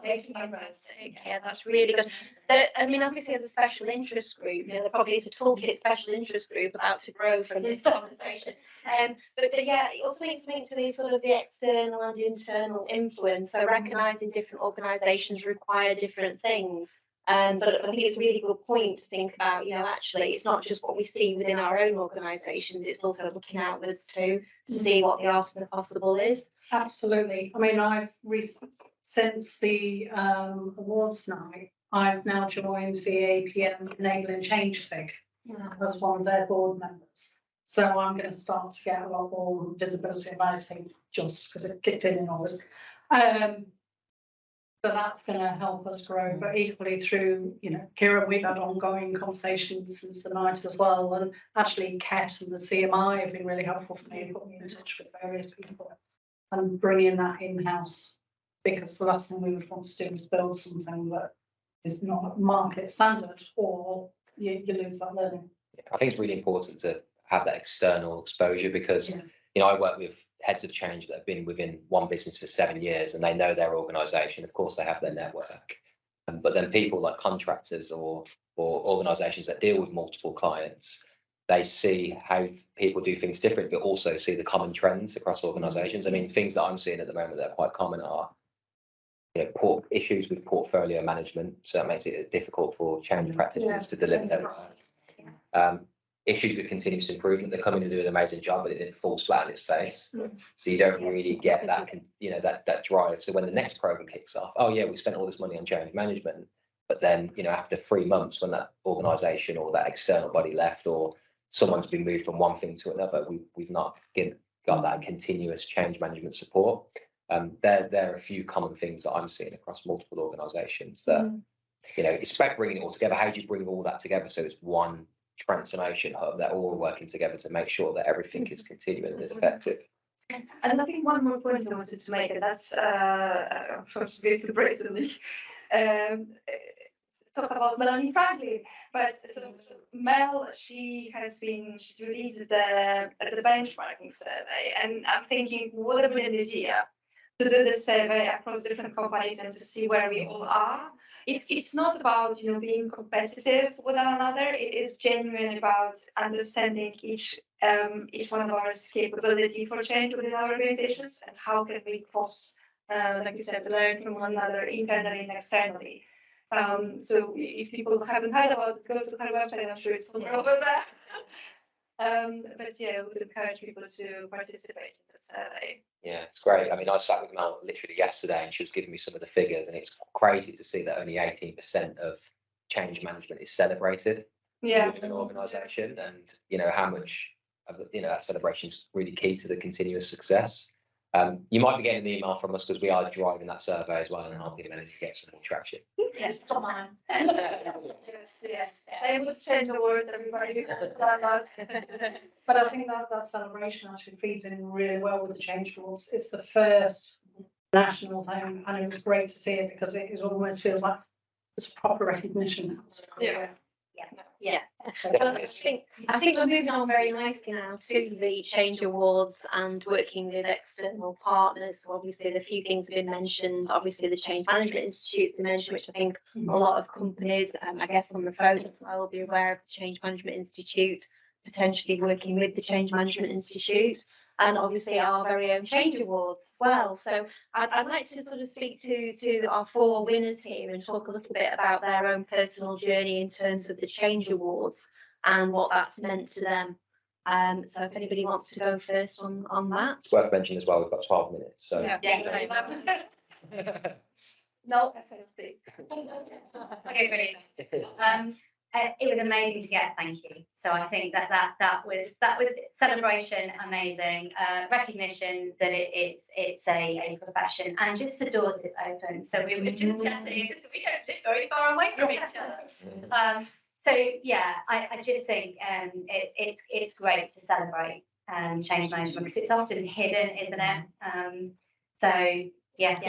making progress. Yeah, that's really good. I mean, obviously, as a special interest group, you know, there probably is a toolkit special interest group about to grow from this conversation. But yeah, it also links me to the sort of the external and internal influence. So recognising different organisations require different things. But I think it's a really good point to think about, you know, actually, it's not just what we see within our own organisations, it's also looking outwards too, to see what the art of the possible is. Absolutely. I mean, since the awards night, I've now joined the APM Enabling Change SIG as one of their board members. So I'm going to start to get a lot more visibility about it, just because it kicked in August. So that's going to help us grow, but equally through, you know, Kira, we've had ongoing conversations since the night as well, and actually Ket and the CMI have been really helpful for me, putting me in touch with various people and bringing that in-house, because the last thing we would want to do is build something that is not market standard, or you lose that learning. I think it's really important to have that external exposure, because you know, I work with heads of change that have been within one business for 7 years and they know their organisation. Of course, they have their network, but then people like contractors or organisations that deal with multiple clients, they see how people do things different, but also see the common trends across organisations. I mean, things that I'm seeing at the moment that are quite common are, issues with portfolio management, so that makes it difficult for change practitioners to deliver their work. Issues with continuous improvement. They come in and do an amazing job, but it didn't fall flat on its face. So you don't really get that, that drive. So when the next program kicks off, oh yeah, we spent all this money on change management, but then after 3 months, when that organisation or that external body left, or someone's been moved from one thing to another, we've not got that continuous change management support. There are a few common things that I'm seeing across multiple organisations that, it's about bringing it all together. How do you bring all that together so it's one transformation hub? They're all working together to make sure that everything is continuing and is effective. And I think one more point I wanted to make, and that's from she's going to brazenly talk about Melanie Franklin. But so Mel, she's released the benchmarking survey, and I'm thinking, what a brilliant idea to do this survey across different companies and to see where we all are. It's not about being competitive with one another. It is genuine about understanding each one of our capability for change within our organizations, and how can we cross, like you said, learn from one another internally and externally. So if people haven't heard about it, go to her website. I'm sure it's somewhere over there. But yeah, I would encourage people to participate in the survey. Yeah, it's great. I mean, I sat with Mel literally yesterday and she was giving me some of the figures, and it's crazy to see that only 18% of change management is celebrated in an organisation, and how much of that celebration is really key to the continuous success. You might be getting an email from us because we are driving that survey as well, and helping Melanie to get some more traction. Yes, come on. Yes. Same with change awards, everybody. But I think that celebration actually feeds in really well with the change awards. It's the first national thing, and it was great to see it because it almost feels like it's proper recognition. Yeah. I think we're moving on very nicely now to the change awards and working with external partners. So obviously the few things have been mentioned. Obviously the Change Management Institute has been mentioned, which I think a lot of companies, I guess on the phone, will be aware of the Change Management Institute, potentially working with the Change Management Institute, and obviously our very own change awards as well. So I'd like to sort of speak to our 4 winners here and talk a little bit about their own personal journey in terms of the change awards and what that's meant to them. So if anybody wants to go first on that. It's worth mentioning as well, we've got 12 minutes. So No, please. Okay, brilliant. It was amazing to get a thank you. So I think that was celebration, amazing, recognition that it's a profession, and just the doors it's open. So we were just chatting because we don't live very far away from each other. So yeah, I just think it's great to celebrate change management because it's often hidden, isn't it? So yeah,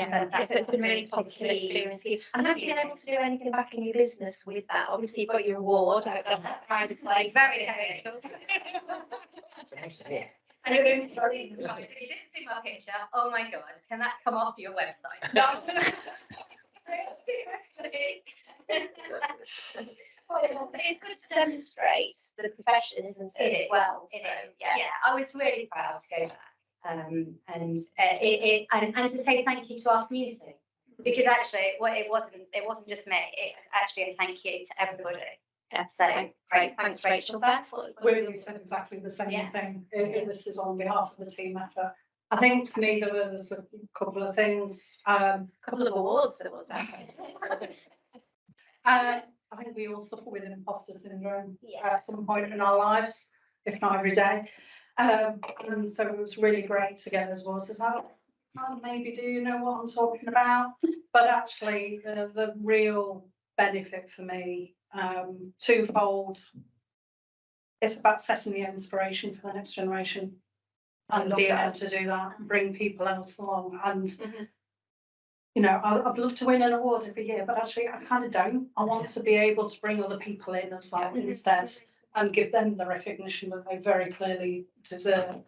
So it's been a really positive experience for you. And have you been able to do anything back in your business with that? Obviously, you've got your award. I hope that's a private place. very official. And if you didn't see my picture, oh my God, can that come off your website? No. But it's good to demonstrate the profession, isn't it, as well? Yeah, I was really proud to go back. And to say thank you to our community, because actually it wasn't just me, it was actually a thank you to everybody. Yeah, so great. Thanks, Rachel. Beth, We said exactly the same thing. This is on behalf of the team effort. I think for me there was a couple of things. couple of awards there was. I think we all suffer with imposter syndrome at some point in our lives, if not every day. And so it was really great to get those voices out. Maybe do you know what I'm talking about? But actually, the real benefit for me, twofold. It's about setting the inspiration for the next generation and being able to do that, and bring people else along. And I'd love to win an award every year, but actually I kind of don't. I want to be able to bring other people in as well instead, and give them the recognition that they very clearly deserve.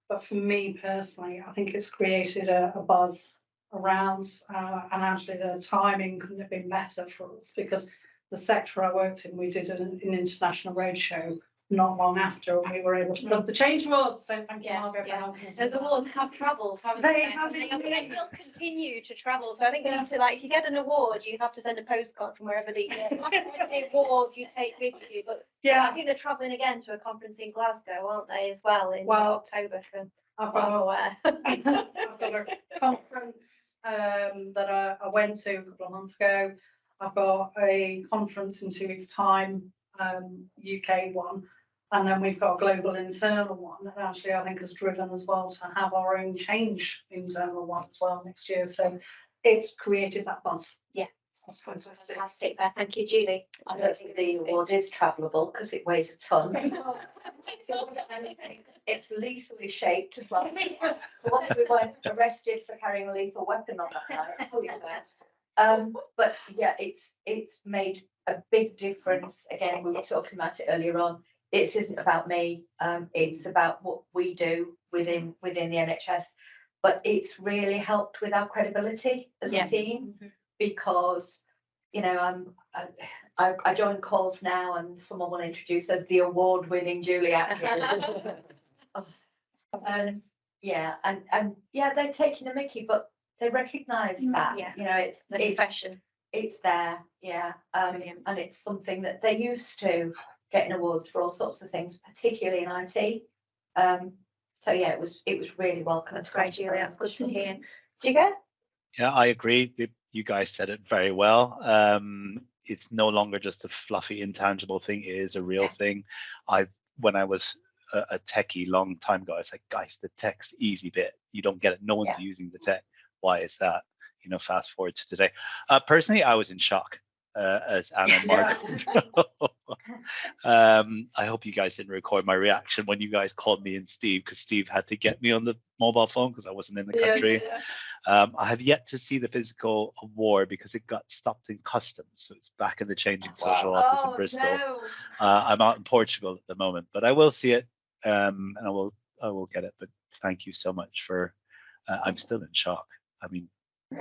But for me personally, I think it's created a buzz around, and actually the timing couldn't have been better for us because the sector I worked in, we did an international roadshow not long after, and we were able to put the change awards. So thank you, Margaret. Those awards have travelled, haven't They they? have And they indeed. will continue to travel. So I think you need to, like, if you get an award, you have to send a postcard from wherever the award you take with you. But I think they're travelling again to a conference in Glasgow, aren't they, as well, in October from I've what I'm got, aware. I've got a conference that I went to a couple of months ago. I've got a conference in 2 weeks' time, UK one, and then we've got a global internal one that actually I think has driven as well to have our own change internal one as well next year. So it's created that buzz. Yeah, that's fantastic. Fantastic. Thank you, Julie. I don't think the award is travelable because it weighs a ton. It's lethally shaped as well. So what if we weren't arrested for carrying a lethal weapon on that night? So we were. But yeah, it's made a big difference. Again, we were talking about it earlier on. It isn't about me. It's about what we do within the NHS. But it's really helped with our credibility as a team because, you know, I join calls now and someone will introduce as the award-winning Jooli Atkins. And they're taking a mickey, but they recognise that. Yeah. You know, it's The profession. it's there, and it's something that they're used to getting awards for all sorts of things, particularly in IT. So yeah, it was really welcome. That's great, Julie. That's good to hear. Do you go? Yeah, I agree. You guys said it very well. It's no longer just a fluffy, intangible thing. It is a real thing. When I was a techie long time ago, I was like, guys, the tech's easy bit. You don't get it. No one's using the tech. Why is that? You know, fast forward to today. Personally, I was in shock, as Anna and Margaret. I hope you guys didn't record my reaction when you guys called me and Steve, because Steve had to get me on the mobile phone because I wasn't in the country. I have yet to see the physical award because it got stopped in customs, so it's back in the changing social office in Bristol. No. I'm out in Portugal at the moment, but I will see it, and I will get it. But thank you so much for. I'm still in shock. I mean, So,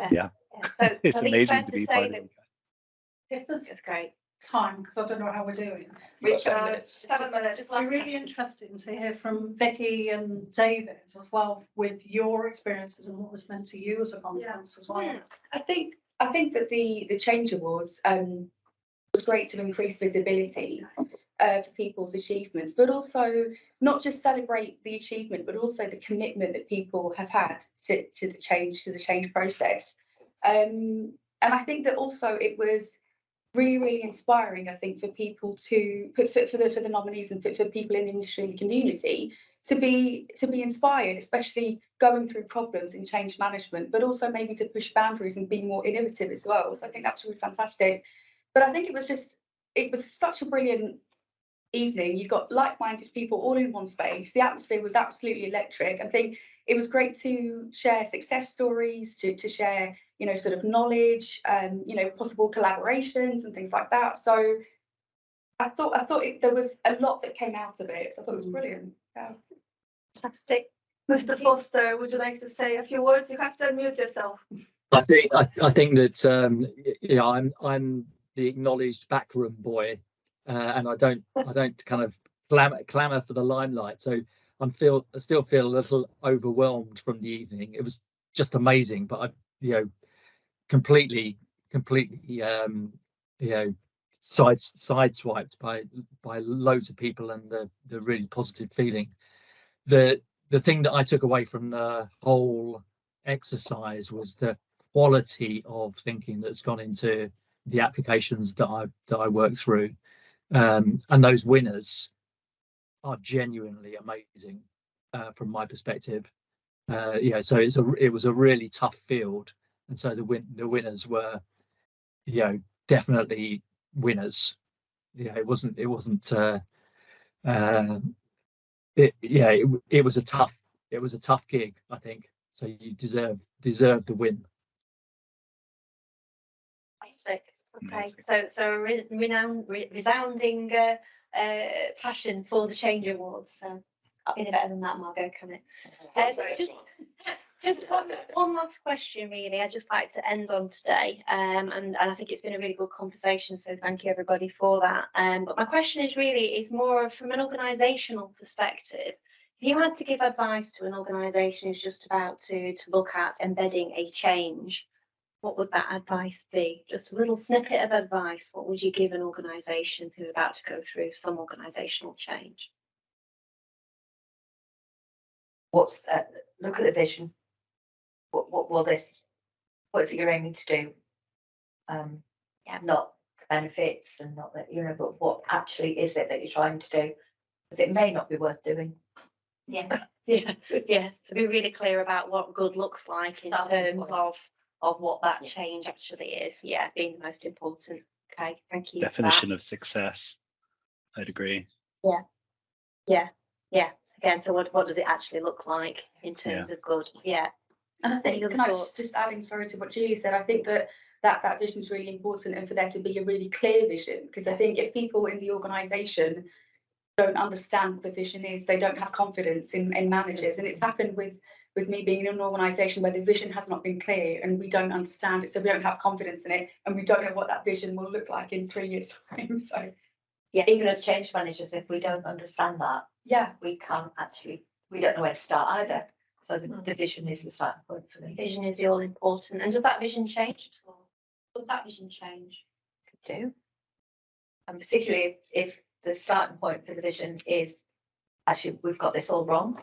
it's I think amazing fair to be say part of that- it. If there's That's great. time, because I don't know how we're doing. Which 7 minutes. 7 minutes. It'd be really interesting to hear from Vicky and David as well with your experiences and what was meant to you as a conference as well. I think that the Change Awards was great to increase visibility for people's achievements, but also not just celebrate the achievement, but also the commitment that people have had to the change process. And I think that also it was really inspiring, I think, for people to for the nominees and for people in the industry and the community to be inspired, especially going through problems in change management, but also maybe to push boundaries and be more innovative as well. So I think that's really fantastic. But I think it was such a brilliant evening. You've got like-minded people all in one space. The atmosphere was absolutely electric. I think it was great to share success stories, to share, you know, sort of knowledge, you know, possible collaborations and things like that. So I thought there was a lot that came out of it. So I thought it was brilliant. Yeah. Fantastic. Mr. Foster, would you like to say a few words? You have to unmute yourself. I think that I'm the acknowledged backroom boy, and I don't kind of clamour for the limelight. So I still feel a little overwhelmed from the evening. It was just amazing, but I completely sideswiped by loads of people and the really positive feeling. The thing that I took away from the whole exercise was the quality of thinking that's gone into the applications that I work through, and those winners are genuinely amazing from my perspective. So it was a really tough field, and so the winners were, definitely winners. It wasn't. It was a tough gig, I think. So you deserve the win. Okay, so a resounding passion for the Change Awards. So I'll be better than that, Margot, can it? Just one last question, really. I'd just like to end on today, and I think it's been a really good conversation, so thank you everybody for that. But my question is more from an organisational perspective. If you had to give advice to an organisation who's just about to look at embedding a change, what would that advice be? Just a little snippet of advice. What would you give an organisation who are about to go through some organisational change? Look at the vision. What will this, what is it you're aiming to do? Not the benefits and not that, but what actually is it that you're trying to do? Because it may not be worth doing. Yeah. To be really clear about what good looks like in terms of what that change actually is. Yeah, being the most important. Okay, thank you. Definition of success. I'd agree. Yeah. Again, so what does it actually look like in terms of good? Yeah. And I think, can I just adding, sorry, to what Julie said, I think that vision is really important, and for there to be a really clear vision, because I think if people in the organisation don't understand what the vision is, they don't have confidence in managers. And it's happened with me being in an organisation where the vision has not been clear and we don't understand it, so we don't have confidence in it, and we don't know what that vision will look like in 3 years' time. So yeah, even as change managers, if we don't understand that, we can't actually, we don't know where to start either. So the vision is the starting point for me. Vision is the all important. And does that vision change at all? Would that vision change? Could do. And particularly if the starting point for the vision is actually we've got this all wrong.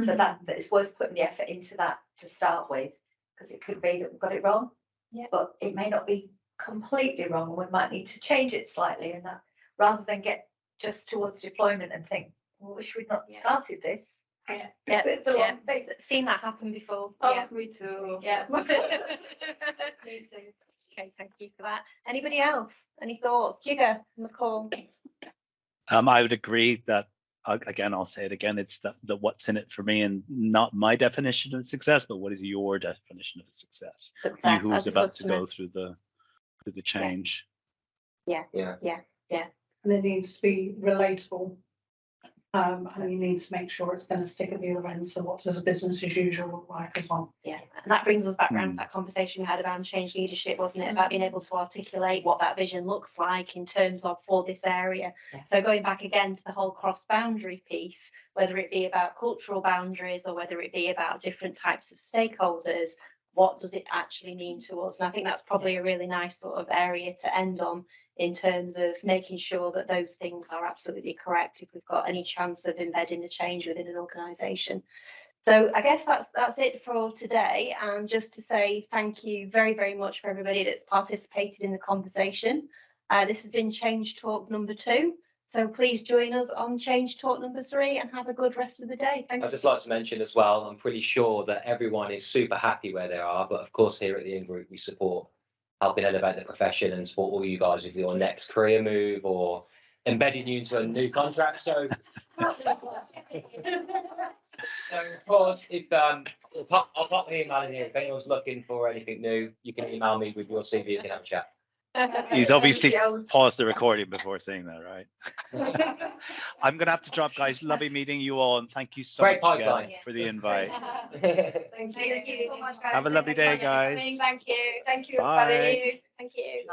So that it's worth putting the effort into that to start with, because it could be that we've got it wrong, but it may not be completely wrong, and we might need to change it slightly, and that rather than get just towards deployment and think, well, wish we'd not started this. Seen that happen before. Me too. Yeah. Me too. Okay, thank you for that. Anybody else? Any thoughts? Jigger on the call. I would agree that, again, I'll say it again, it's the what's in it for me, and not my definition of success, but what is your definition of success? You who's about to go through the change. And it needs to be relatable. And you need to make sure it's going to stick at the other end. So what does a business as usual look like as well? Yeah, and that brings us back around to that conversation we had around change leadership, wasn't it? About being able to articulate what that vision looks like in terms of for this area. So going back again to the whole cross-boundary piece, whether it be about cultural boundaries or whether it be about different types of stakeholders, what does it actually mean to us? And I think that's probably a really nice sort of area to end on, in terms of making sure that those things are absolutely correct if we've got any chance of embedding the change within an organisation. So I guess that's it for today. And just to say thank you very, very much for everybody that's participated in the conversation. This has been Change Talk number 2. So please join us on Change Talk number 3 and have a good rest of the day. Thank you. I'd just like to mention as well, I'm pretty sure that everyone is super happy where they are, but of course here at the In-Group we support helping elevate the profession and support all you guys with your next career move or embedding you into a new contract. So, of course, if I'll pop an email in here. If anyone's looking for anything new, you can email me with your CV and have a chat. He's obviously paused the recording before saying that, right? I'm going to have to drop, guys. Lovely meeting you all, and thank you so much again for the invite. Thank you so much, guys. Have a lovely day, guys. Thank you. Thank you, Bye. everybody. Thank you.